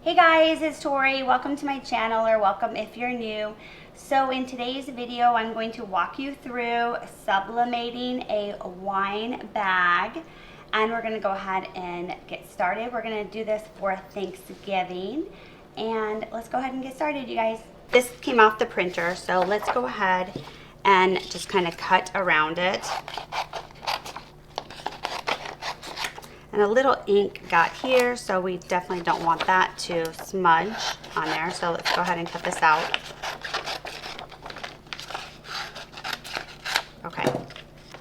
Hey guys, it's Tori. Welcome to my channel, or welcome if you're new. So in today's video, I'm going to walk you through sublimating a wine bag, and we're going to go ahead and get started. We're going to do this for Thanksgiving, and let's go ahead and get started, you guys. This came off the printer, so let's go ahead and just kind of cut around it. And a little ink got here, so we definitely don't want that to smudge on there. So let's go ahead and cut this out. Okay.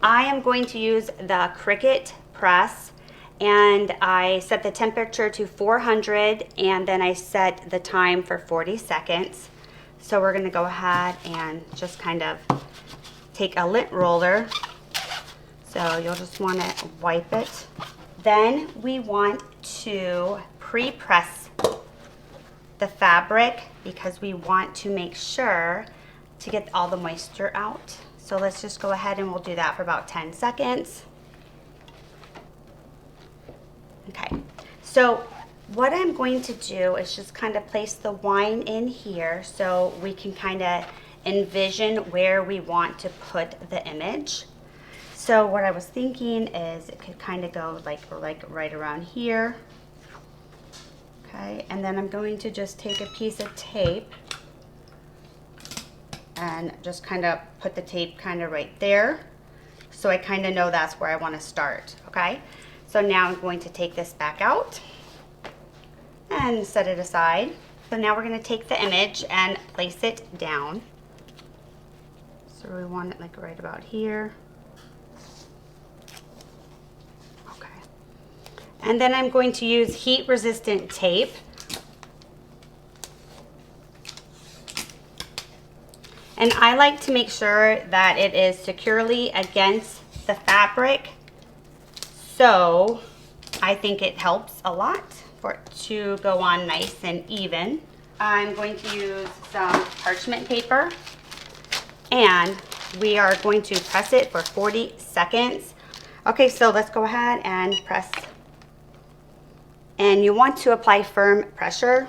I am going to use the Cricut press, and I set the temperature to 400, and then I set the time for 40 seconds. So we're gonna go ahead and just kind of take a lint roller. So you'll just wanna wipe it. Then we want to pre-press the fabric because we want to make sure to get all the moisture out. So let's just go ahead and we'll do that for about 10 seconds. Okay, so what I'm going to do is just kind of place the wine in here so we can kind of envision where we want to put the image. So what I was thinking is it could kind of go like right around here. Okay, and then I'm going to just take a piece of tape and just kind of put the tape kind of right there. So I kind of know that's where I want to start, okay? So now I'm going to take this back out and set it aside. So now we're going to take the image and place it down. So we want it like right about here. And then I'm going to use heat resistant tape. And I like to make sure that it is securely against the fabric. So I think it helps a lot for it to go on nice and even. I'm going to use some parchment paper, and we are going to press it for 40 seconds. Okay, so let's go ahead and press. And you want to apply firm pressure.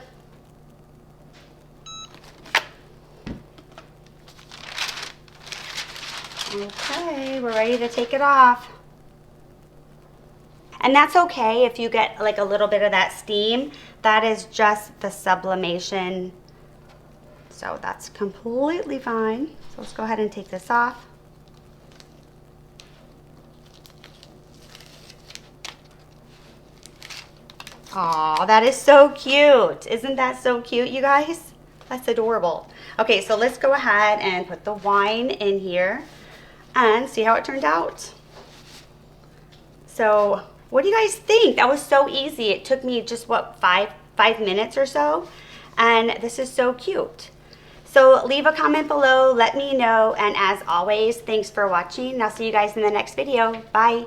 Okay, we're ready to take it off. And that's okay if you get like a little bit of that steam. That is just the sublimation. So that's completely fine. So let's go ahead and take this off. Aw, that is so cute. Isn't that so cute, you guys? That's adorable. Okay, so let's go ahead and put the wine in here and see how it turned out. So what do you guys think? That was so easy. It took me just, what, five minutes or so? And this is so cute. So leave a comment below, let me know. And as always, thanks for watching. I'll see you guys in the next video. Bye.